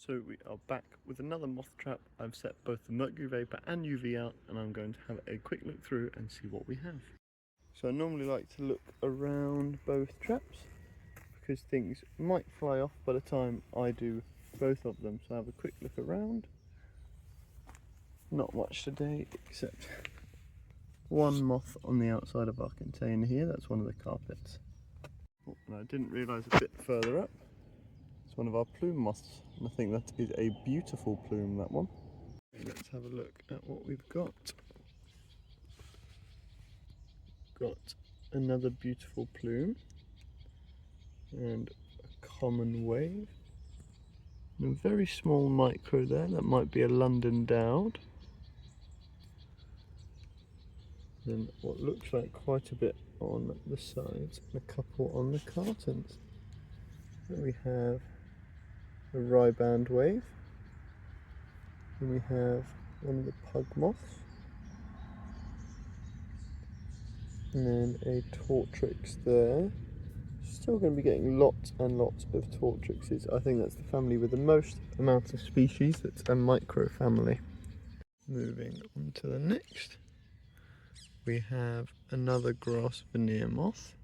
So we are back with another moth trap. I've set both the mercury vapor and UV out, and I'm going to have a quick look through and see what we have. So I normally like to look around both traps because things might fly off by the time I do both of them. So I have a quick look around. Not much today except one moth on the outside of our container here. That's one of the carpets. Oh, and I didn't realise a bit further up, it's one of our plume moths, and I think that is a beautiful plume, that one. Let's have a look at what we've got. Got another beautiful plume and a common wave and a very small micro there. That might be a London dowd. Then what looks like quite a bit on the sides and a couple on the cartons. Then we have a riband wave, and we have one of the pug moths, and then a tortrix there. Still going to be getting lots and lots of tortrixes. I think that's the family with the most amount of species. It's a micro family. Moving on to the next, we have another grass veneer moth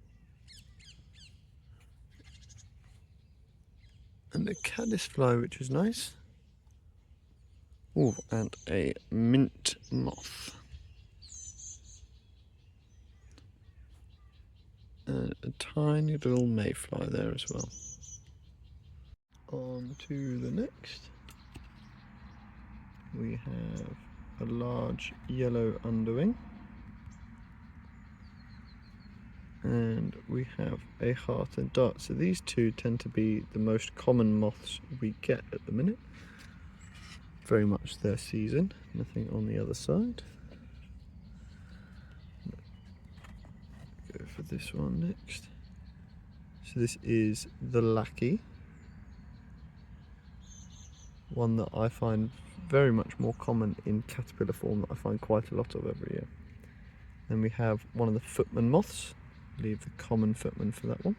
and a caddisfly, which is nice. Oh, and a mint moth. And a tiny little mayfly there as well. On to the next. We have a large yellow underwing. And we have a heart and dart. So these two tend to be the most common moths we get at the minute. Very much their season. Nothing on the other side. Go for this one next. So this is the lackey. One that I find very much more common in caterpillar form, that I find quite a lot of every year. Then we have one of the footman moths. Leave the common footman for that one.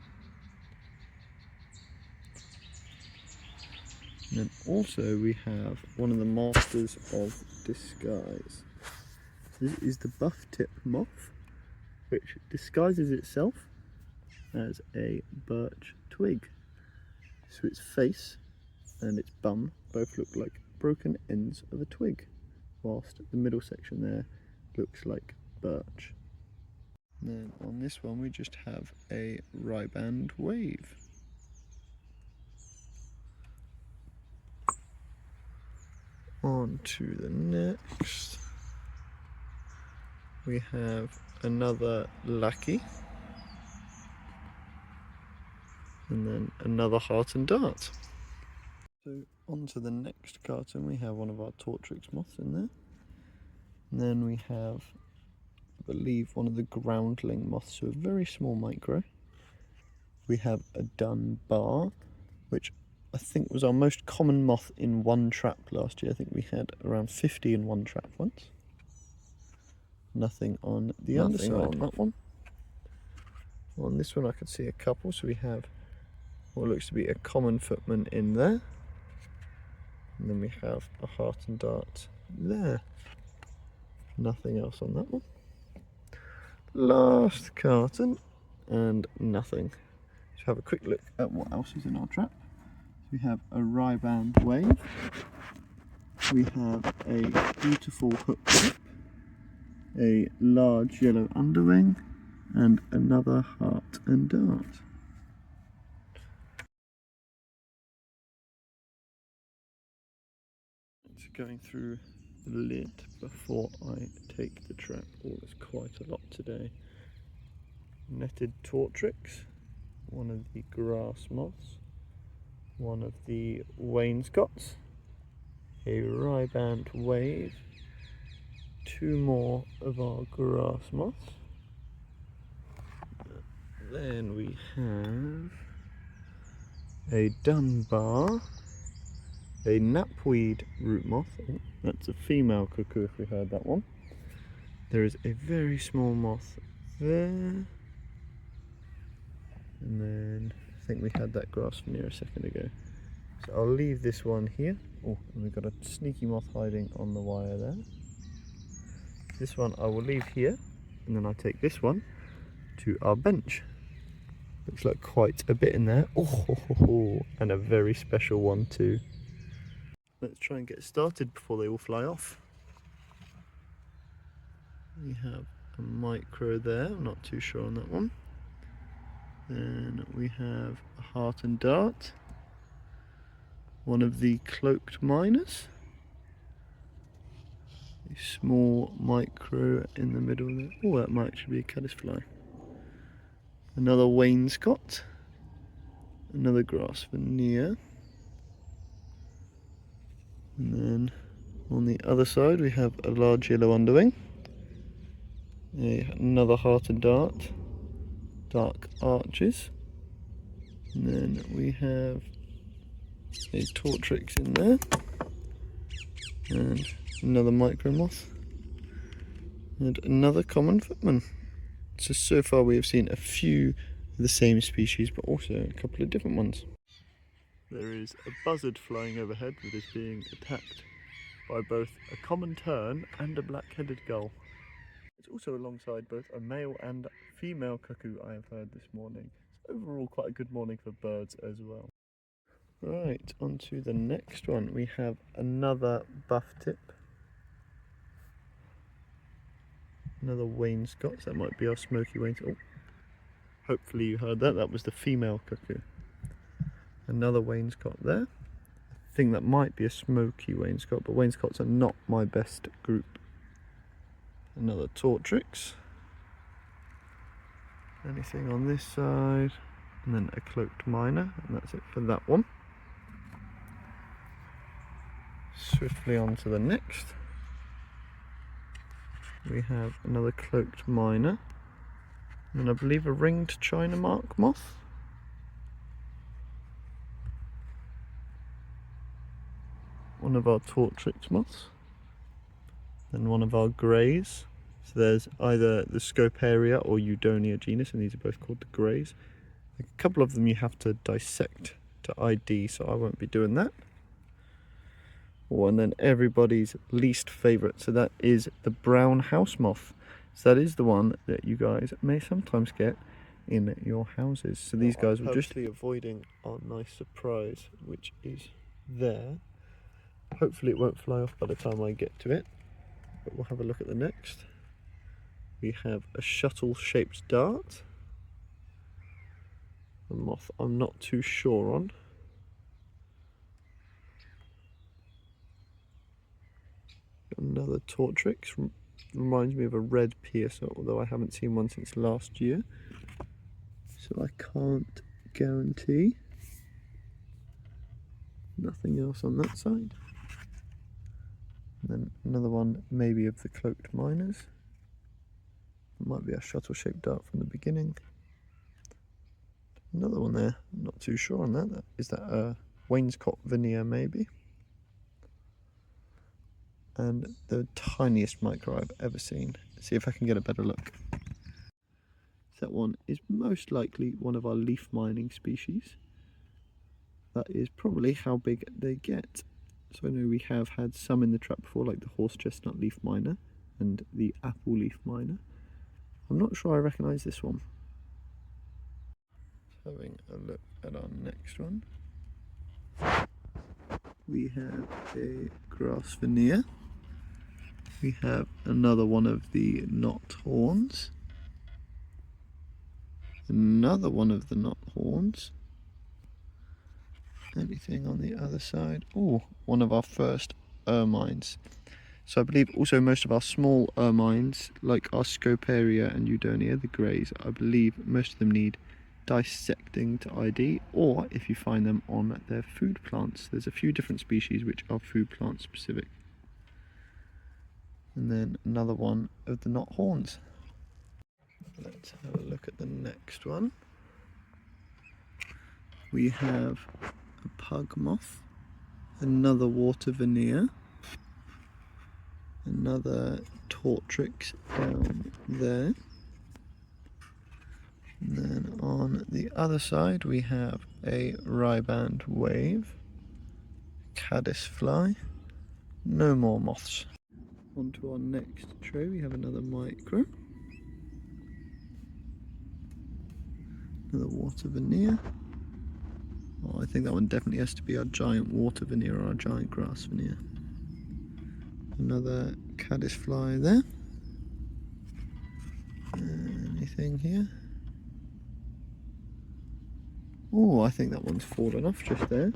And then also we have one of the masters of disguise. This is the buff tip moth, which disguises itself as a birch twig. So its face and its bum both look like broken ends of a twig, whilst the middle section there looks like birch. And then on this one we just have a riband wave. On to the next, we have another lackey, and then another heart and dart. So on to the next carton, we have one of our tortrix moths in there, and then we have, I believe, one of the groundling moths, so a very small micro. We have a Dunbar, which I think was our most common moth in one trap last year. I think we had around 50 in one trap once. Nothing on the underside on that one. On this one I could see a couple, so we have what looks to be a common footman in there. And then we have a heart and dart there. Nothing else on that one. Last carton, and nothing. So have a quick look at what else is in our trap. We have a riband wave, we have a beautiful hook tip, a large yellow underwing, and another heart and dart. It's going through the lid before I take the trap. Oh, there's quite a lot today. Netted tortrix, one of the grass moths, one of the wainscots, a riband wave, two more of our grass moths. Then we have a Dunbar, a knapweed root moth. Oh, that's a female cuckoo if we heard that one. There is a very small moth there. And then I think we had that grass veneer a second ago. So I'll leave this one here. Oh, and we've got a sneaky moth hiding on the wire there. This one I will leave here, and then I take this one to our bench. Looks like quite a bit in there. Oh, and a very special one too. Let's try and get started before they all fly off. We have a micro there, I'm not too sure on that one. Then we have a heart and dart. One of the cloaked miners. A small micro in the middle there. Oh, that might actually be a caddisfly. Another wainscot. Another grass veneer. And then on the other side we have a large yellow underwing. Another heart and dart. Dark arches. And then we have a tortrix in there. And another micro moth. And another common footman. So far we have seen a few of the same species, but also a couple of different ones. There is a buzzard flying overhead that is being attacked by both a common tern and a black-headed gull. It's also alongside both a male and female cuckoo I have heard this morning. It's overall quite a good morning for birds as well. Right, on to the next one. We have another buff tip. Another wainscot, so that might be our smoky wainscot. Oh, hopefully you heard that, that was the female cuckoo. Another wainscot there. I think that might be a smoky wainscot, but wainscots are not my best group. Another tortrix. Anything on this side, and then a cloaked miner, and that's it for that one. Swiftly on to the next. We have another cloaked miner, and I believe a ringed China mark moth. One of our tortrix moths, then one of our greys. So there's either the Scoparia or Eudonia genus, and these are both called the greys. A couple of them you have to dissect to ID, so I won't be doing that. Oh, and then everybody's least favourite, so that is the brown house moth. So that is the one that you guys may sometimes get in your houses. So these guys will just be avoiding our nice surprise, which is there. Hopefully it won't fly off by the time I get to it, but we'll have a look at the next. We have a shuttle-shaped dart. A moth I'm not too sure on. Another tortrix, reminds me of a red piercer, although I haven't seen one since last year, so I can't guarantee. Nothing else on that side. And then another one maybe of the cloaked miners. It might be a shuttle-shaped dart from the beginning. Another one there, I'm not too sure on that. Is that a wainscot veneer maybe? And the tiniest micro I've ever seen. Let's see if I can get a better look. That one is most likely one of our leaf mining species. That is probably how big they get. So I know we have had some in the trap before, like the horse chestnut leaf miner and the apple leaf miner. I'm not sure I recognise this one. Having a look at our next one. We have a grass veneer. We have another one of the knot horns. Another one of the knot horns. Anything on the other side? Oh, one of our first ermines. So I believe also most of our small ermines, like our Scoparia and Eudonia, the greys, I believe most of them need dissecting to ID, or if you find them on their food plants. There's a few different species which are food plant specific. And then another one of the knot horns. Let's have a look at the next one. We have a pug moth, another water veneer, another tortrix down there, and then on the other side we have a riband wave, caddisfly. No more moths. On to our next tray, we have another micro. Another water veneer. Oh, I think that one definitely has to be our giant water veneer or our giant grass veneer. Another caddisfly there. Anything here? Oh, I think that one's fallen off just there.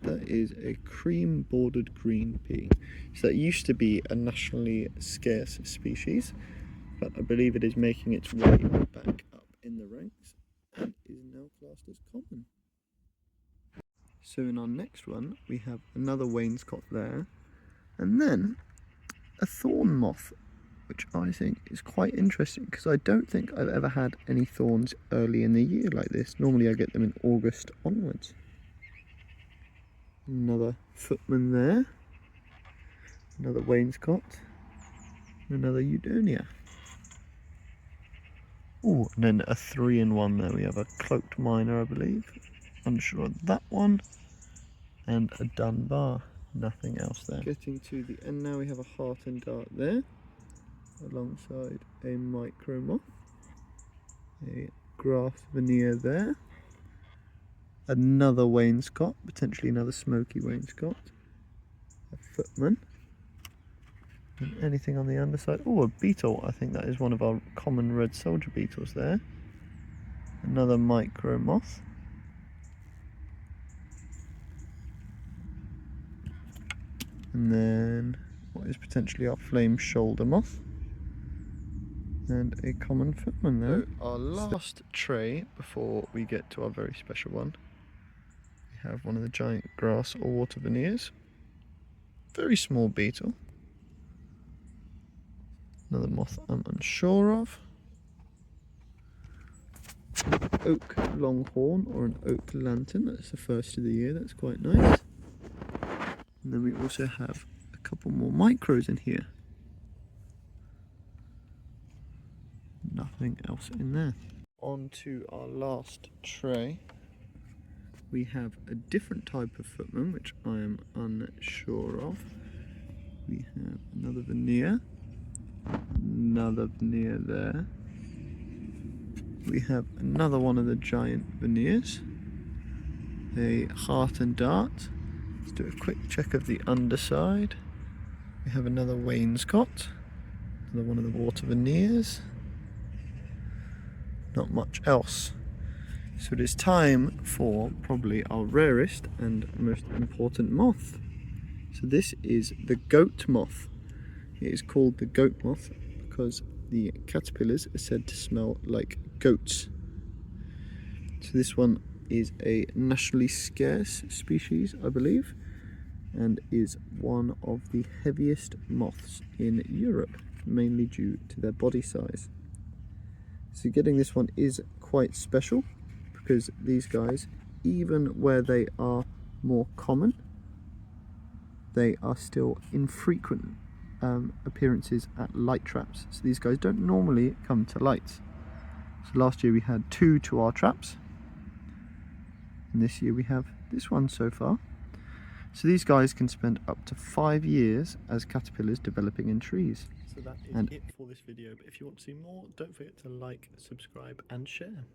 That is a cream bordered green pea. So that used to be a nationally scarce species, but I believe it is making its way back up in the ranks and is now classed as common. So in our next one, we have another wainscot there, and then a thorn moth, which I think is quite interesting because I don't think I've ever had any thorns early in the year like this. Normally I get them in August onwards. Another footman there, another wainscot, another eudonia. Oh, and then a 3-in-1 there. We have a cloaked miner, I believe. Unsure of that one. And a Dunbar. Nothing else there. Getting to the end now, we have a heart and dart there, alongside a micro moth, a grass veneer there, another wainscot, potentially another smoky wainscot, a footman, and anything on the underside. Oh, a beetle. I think that is one of our common red soldier beetles there. Another micro moth. And then what is potentially our flame shoulder moth. And a common footman there. So our last tray before we get to our very special one. We have one of the giant grass or water veneers. Very small beetle. Another moth I'm unsure of. Oak longhorn or an oak lantern. That's the first of the year. That's quite nice. And then we also have a couple more micros in here. Nothing else in there. On to our last tray. We have a different type of footman, which I am unsure of. We have another veneer there. We have another one of the giant veneers, a heart and dart. Let's do a quick check of the underside. We have another wainscot, another one of the water veneers. Not much else. So it is time for probably our rarest and most important moth. So this is the goat moth. It is called the goat moth because the caterpillars are said to smell like goats. So this one is a nationally scarce species, I believe, and is one of the heaviest moths in Europe, mainly due to their body size. So getting this one is quite special because these guys, even where they are more common, they are still infrequent appearances at light traps. So these guys don't normally come to lights. So last year we had 2 to our traps, and this year we have this one so far. So these guys can spend up to 5 years as caterpillars developing in trees. So that is it for this video, but if you want to see more, don't forget to like, subscribe and share.